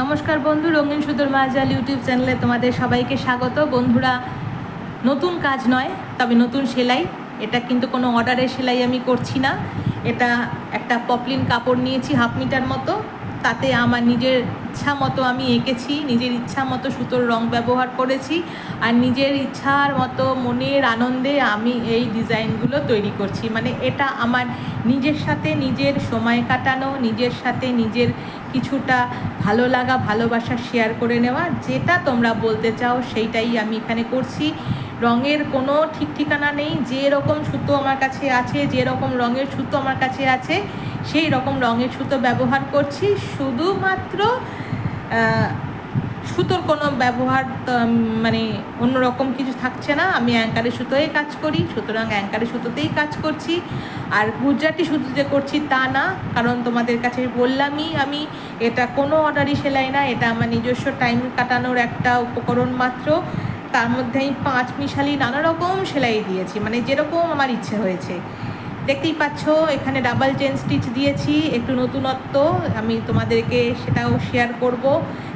নমস্কার বন্ধু, রঙিন সুতোর মাজাল ইউটিউব চ্যানেলে তোমাদের সবাইকে স্বাগত। বন্ধুরা, নতুন কাজ নয়, তবে নতুন সেলাই। এটা কিন্তু কোনো অর্ডারের সেলাই আমি করছি না। এটা একটা পপলিন কাপড় নিয়েছি 1/2 মিটার মতো, তাতে আমার নিজের ইচ্ছা মতো আমি এঁকেছি, নিজের ইচ্ছা মতো সুতোর রং ব্যবহার করেছি, আর নিজের ইচ্ছার মতো মনের আনন্দে আমি এই ডিজাইনগুলো তৈরি করছি। মানে এটা আমার নিজের সাথে নিজের সময় কাটানো, নিজের সাথে নিজের কিছুটা ভালো লাগা ভালোবাসা শেয়ার করে নেওয়া। যেটা তোমরা বলতে চাও সেইটাই আমি এখানে করছি। রঙের কোনো ঠিক ঠিকানা নেই। যে রকম সুতো আমার কাছে আছে, যে রকম রঙের সুতো আমার কাছে আছে, সেই রকম রঙের সুতো ব্যবহার করছি। শুধুমাত্র সুতোর কোনো ব্যবহার মানে অন্যরকম কিছু থাকছে না। আমি অ্যাঙ্কারের সুতোয় কাজ করি, সুতরাং অ্যাঙ্কারের সুতোতেই কাজ করছি। আর গুজরাটি সুতোতে করছি তা না, কারণ তোমাদের কাছে বললামই আমি, এটা কোনো অর্ডারি সেলাই না। এটা আমার নিজস্ব টাইম কাটানোর একটা উপকরণ মাত্র। তার মধ্যে আমি 5 মিশালি নানা রকম সেলাই দিয়েছি, মানে যেরকম আমার ইচ্ছে হয়েছে। দেখতেই পাচ্ছ এখানে ডাবল চেন স্টিচ দিয়েছি, একটু নতুনত্ব। আমি তোমাদেরকে সেটাও শেয়ার করব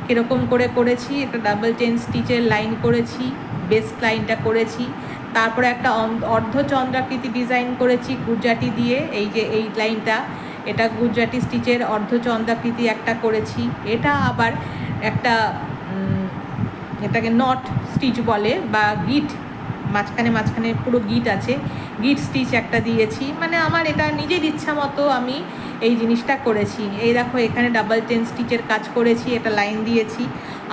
কীরকম করে করেছি। একটা ডাবল চেন স্টিচের লাইন করেছি, বেস্ট লাইনটা করেছি। তারপরে একটা অর্ধচন্দ্রাকৃতি ডিজাইন করেছি গুজরাটি দিয়ে। এই যে এই লাইনটা, এটা গুজরাটি স্টিচের অর্ধচন্দ্রাকৃতি একটা করেছি। এটা আবার একটা এটাকে নট স্টিচ বলে, বা গিট, মাঝখানে মাঝখানে পুরো গিট আছে, গিট স্টিচ একটা দিয়েছি। মানে আমার এটা নিজের ইচ্ছা মতো আমি এই জিনিসটা করেছি। এই দেখো এখানে ডাবল চেন স্টিচের কাজ করেছি, একটা লাইন দিয়েছি।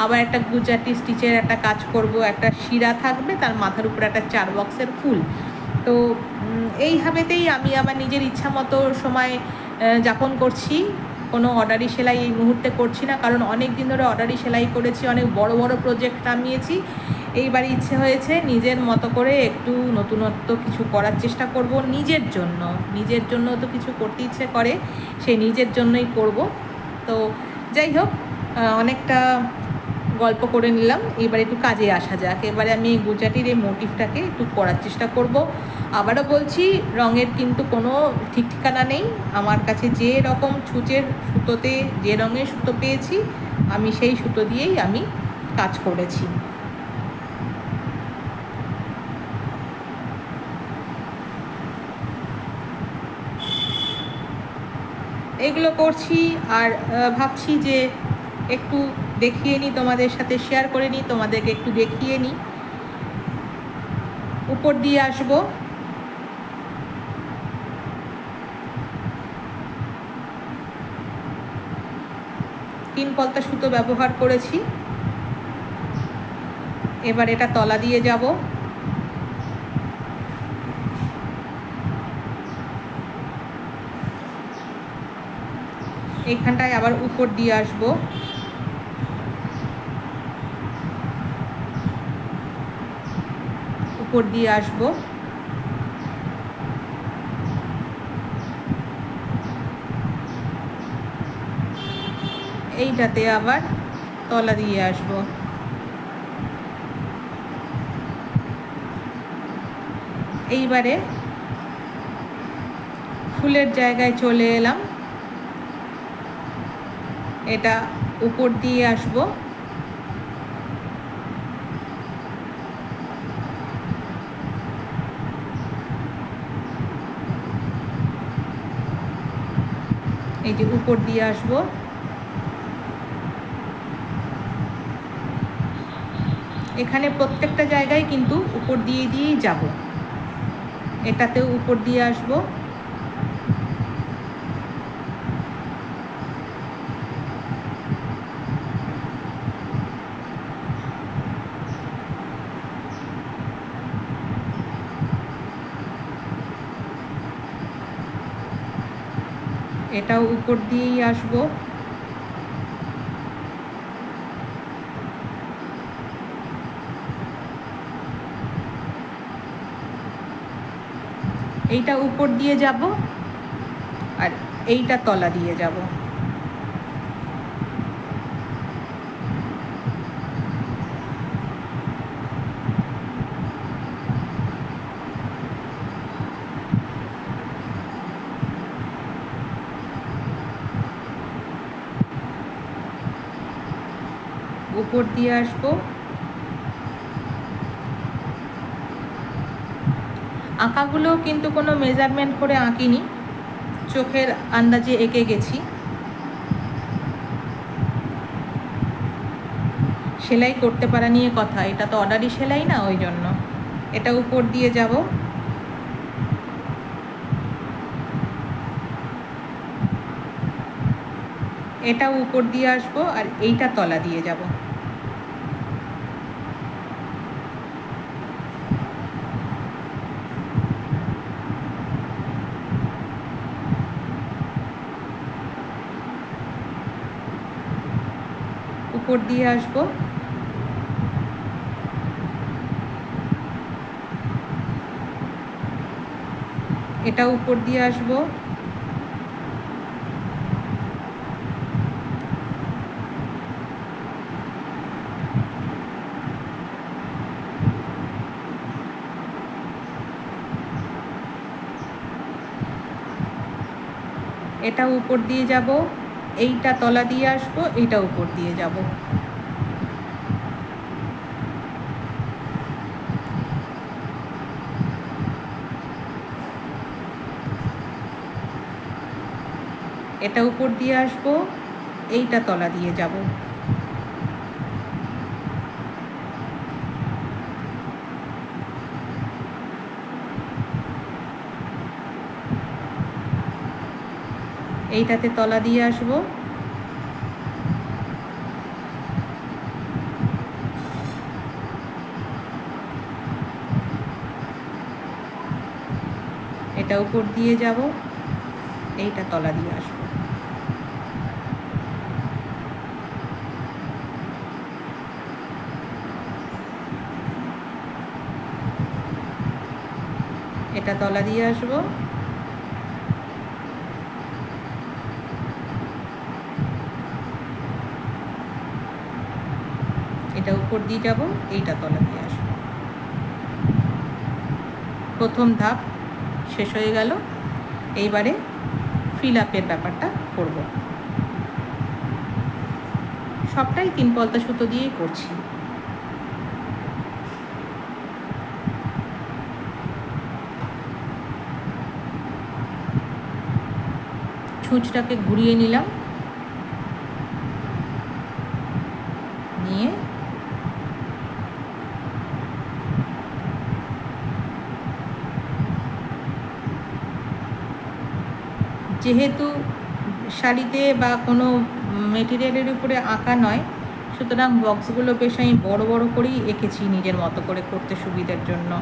আবার একটা গুজরাটি স্টিচের একটা কাজ করব, একটা শিরা থাকবে, তার মাথার উপরে একটা 4 বক্সের ফুল। তো এইভাবেতেই আমি আমার নিজের ইচ্ছা মতো সময় যাপন করছি। কোনো অর্ডারি সেলাই এই মুহূর্তে করছি না, কারণ অনেক দিন ধরে অর্ডারি সেলাই করেছি, অনেক বড় বড় প্রজেক্ট নামিয়েছি। এইবার ইচ্ছে হয়েছে নিজের মতো করে একটু নতুনত্ব কিছু করার চেষ্টা করব নিজের জন্য। নিজের জন্য তো কিছু করতে ইচ্ছে করে, সেই নিজের জন্যই করব। তো যাই হোক, অনেকটা গল্প করে নিলাম, এবার একটু কাজে আসা যাক। এবারে আমি এই গুজরাটির এই মোটিভটাকে একটু করার চেষ্টা করব। আবারও বলছি, রঙের কিন্তু কোনো ঠিক ঠিকানা নেই। আমার কাছে যে রকম সুতোতে যে রঙের সুতো পেয়েছি, আমি সেই সুতো দিয়েই আমি কাজ করেছি। এগুলো করছি, আর ভাবছি যে একটু দেখিয়ে নিই, তোমাদের সাথে শেয়ার করে নিই, তোমাদেরকে একটু দেখিয়ে নিই। উপর দিয়ে আসবো, তিন পলতা সুতো ব্যবহার করেছি। এবার এটা তলা দিয়ে যাব। এইখানটায় আবার উপর দিয়ে আসব। উপর দিয়ে আসব। এইটাতে আবার তলা দিয়ে আসব। এইবারে ফুলের জায়গায় চলে এলাম। এটা উপর দিয়ে আসব। এই যে উপর দিয়ে আসব। এখানে প্রত্যেকটা জায়গায় কিন্তু উপর দিয়েই যাব। এটাতেও উপর দিয়ে আসব। এটাও উপর দিয়েই আসব। এইটা উপর দিয়ে যাব, আর এইটা তলা দিয়ে যাব। উপর দিয়ে আসবো। আঁকাগুলো কিন্তু কোনো মেজারমেন্ট করে আঁকিনি, চোখের আন্দাজে এঁকে গেছি। সেলাই করতে পারা নিয়ে কথা, এটা তো অর্ডারি সেলাই না, ওই জন্য। এটা উপর দিয়ে যাব। এটা উপর দিয়ে আসবো আর এইটা তলা দিয়ে যাব। উপর দিয়ে আসবো, এটা উপর দিয়ে আসবো, এটা উপর দিয়ে যাব, এইটা তলা দিয়ে আসবো, এইটা উপর দিয়ে যাব। এটা উপর দিয়ে আসবো, এইটা তলা দিয়ে যাব। এইটাতে তলা দিয়ে আসবো, এটা উপর দিয়ে যাব, এইটা তলা দিয়ে আসবো। এটা তলা দিয়ে আসবো, এটা উপর দিয়ে যাব, এইটা তলা দিয়ে আসবো। প্রথম ধাপ শেষ হয়ে গেল। এইবারে ফিল আপের ব্যাপারটা করব। সবটাই 3 পলতা সুতো দিয়েই করছি। ছুঁচটাকে ঘুরিয়ে নিলাম, নিয়ে যেহেতু শাড়িতে বা কোনো মেটেরিয়ালের উপরে আঁকা নয়, সুতরাং বক্সগুলো বেশ আমি বড় বড় করেই এঁকেছি নিজের মতো করে করতে সুবিধার জন্য।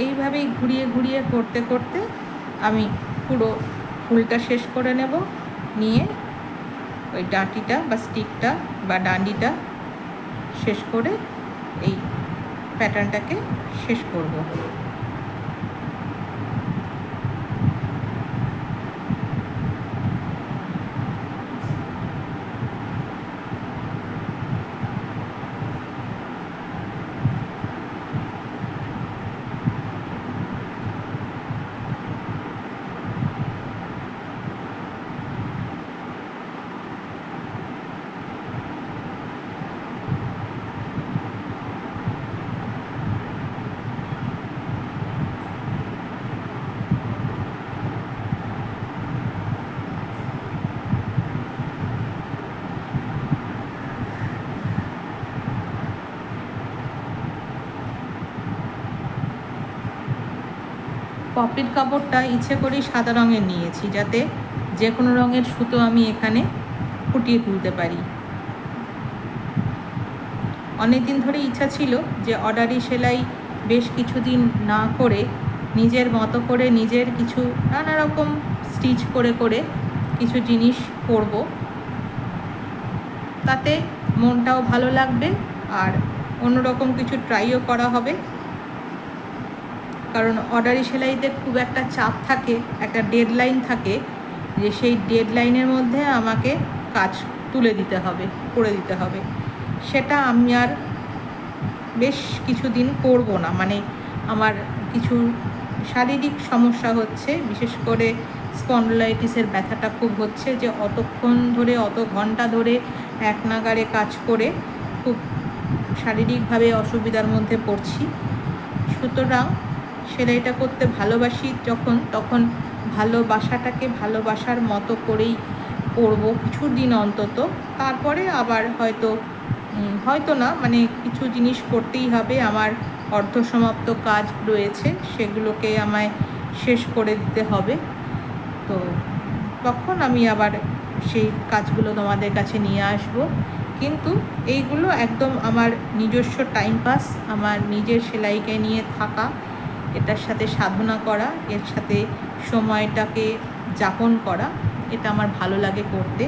এইভাবেই ঘুরিয়ে ঘুরিয়ে করতে করতে আমি পুরো ফুলটা শেষ করে নেব। নিয়ে ওই ডাঁটিটা বা স্টিকটা বা ডান্ডিটা শেষ করে এই প্যাটার্নটাকে শেষ করব। পপির কাপড়টা ইচ্ছে করেই সাদা রঙের নিয়েছি, যাতে যে কোনো রঙের সুতো আমি এখানে ফুটিয়ে তুলতে পারি। অনেক দিন ধরে ইচ্ছা ছিল যে অর্ডারি সেলাই বেশ কিছুদিন না করে নিজের মতো করে নিজের কিছু নানা রকম স্টিচ করে করে কিছু জিনিস করব, তাতে মনটাও ভালো লাগবে আর অন্যরকম কিছু ট্রাইও করা হবে। কারণ অর্ডারি সেলাইতে খুব একটা চাপ থাকে, একটা ডেডলাইন থাকে, যে সেই ডেডলাইনের মধ্যে আমাকে কাজ তুলে দিতে হবে, করে দিতে হবে। সেটা আমি আর বেশ কিছুদিন করব না। মানে আমার কিছু শারীরিক সমস্যা হচ্ছে, বিশেষ করে স্পন্ডলাইটিসের ব্যথাটা খুব হচ্ছে, যে অতক্ষণ ধরে অত ঘন্টা ধরে এক নাগাড়ে কাজ করে খুব শারীরিকভাবে অসুবিধার মধ্যে পড়ছি। সুতরাং সেলাইটা করতে ভালোবাসি যখন, তখন ভালোবাসাটাকে ভালোবাসার মতো করেই করব কিছু দিন অন্তত। তারপরে আবার হয়তো না, মানে কিছু জিনিস করতেই হবে। আমার অর্ধসমাপ্ত কাজ রয়েছে, সেগুলোকে আমায় শেষ করে দিতে হবে। তো তখন আমি আবার সেই কাজগুলো তোমাদের কাছে নিয়ে আসব। কিন্তু এইগুলো একদম আমার নিজস্ব টাইম পাস, আমার নিজের সেলাইকে নিয়ে থাকা, এটার সাথে সাধনা করা, এর সাথে সময়টাকে যাপন করা, এটা আমার ভালো লাগে করতে।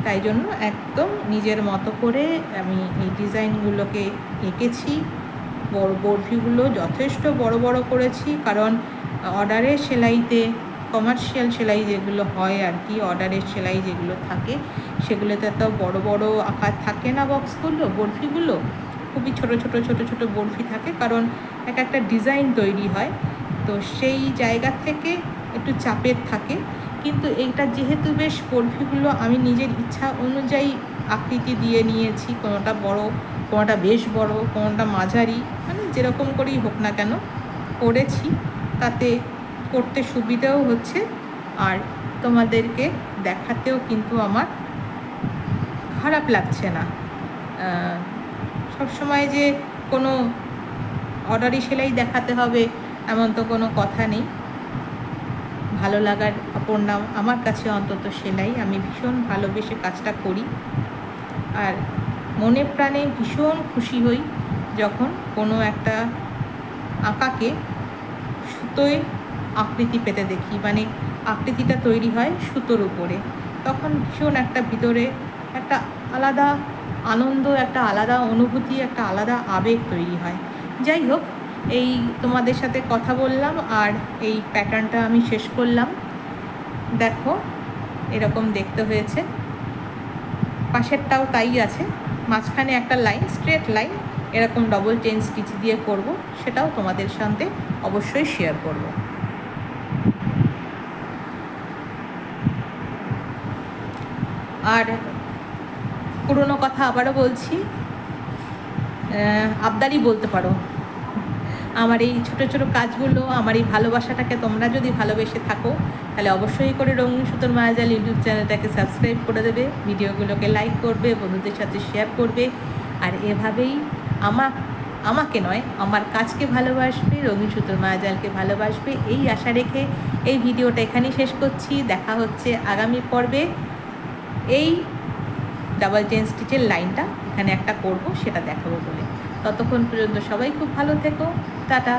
তাই জন্য একদম নিজের মতো করে আমি এই ডিজাইনগুলোকে এঁকেছি। বরফিগুলো যথেষ্ট বড় বড় করেছি, কারণ অর্ডারের সেলাইতে, কমার্শিয়াল সেলাই যেগুলো হয় আর কি, অর্ডারের সেলাই যেগুলো থাকে সেগুলোতে তো বড় বড় আকার থাকে না, বক্সগুলো, বরফিগুলো খুবই ছোট ছোট ছোট ছোট বরফি থাকে, কারণ একটা ডিজাইন তৈরি হয়। তো সেই জায়গা থেকে একটু চাপের থাকে। কিন্তু এইটা যেহেতু বেশ বরফিগুলো আমি নিজের ইচ্ছা অনুযায়ী আকৃতি দিয়ে নিয়েছি, কোনোটা বড়, কোনোটা বেশ বড়, কোনোটা মাঝারি, মানে যেরকম করেই হোক না কেন করেছি, তাতে করতে সুবিধাও হচ্ছে আর তোমাদেরকে দেখাতেও কিন্তু আমার খারাপ লাগছে না। সবসময় যে কোনো অর্ডারি সেলাই দেখাতে হবে এমন তো কোনো কথা নেই। ভালো লাগার অপর নাম আমার কাছে অন্তত সেলাই। আমি ভীষণ ভালোবেসে কাজটা করি আর মনে প্রাণে ভীষণ খুশি হই যখন কোনো একটা আঁকাকে সুতোয় আকৃতি পেতে দেখি, মানে আকৃতিটা তৈরি হয় সুতোর উপরে, তখন ভীষণ একটা ভিতরে একটা আলাদা আনন্দ, একটা আলাদা অনুভূতি, একটা আলাদা আবেগ তৈরি হয়। যাই হোক, এই তোমাদের সাথে কথা বললাম আর এই প্যাটার্নটা আমি শেষ করলাম। দেখো এরকম দেখতে হয়েছে, পাশেরটাও তাই আছে, মাঝখানে একটা লাইন, স্ট্রেট লাইন, এরকম ডবল চেন স্টিচ দিয়ে করব, সেটাও তোমাদের সাথে অবশ্যই শেয়ার করব। আর পুরনো কথা আবারও বলছি, আবদারই বলতে পারো, আমার এই ছোটো ছোটো কাজগুলো, আমার এই ভালোবাসাটাকে তোমরা যদি ভালোবেসে থাকো, তাহলে অবশ্যই করে রঙিন সুতোর মায়াজাল ইউটিউব চ্যানেলটাকে সাবস্ক্রাইব করে দেবে, ভিডিওগুলোকে লাইক করবে, বন্ধুদের সাথে শেয়ার করবে, আর এভাবেই আমাকে নয়, আমার কাজকে ভালোবাসবে, রঙিন সুতোর মায়াজালকে ভালোবাসবে, এই আশা রেখে এই ভিডিওটা এখানেই শেষ করছি। দেখা হচ্ছে আগামী পর্বে। এই ডাবল চেন স্টিচের লাইনটা এখানে একটা করব, সেটা দেখাবো বলে। ততক্ষণ পর্যন্ত সবাই খুব ভালো থেকো, টাটা।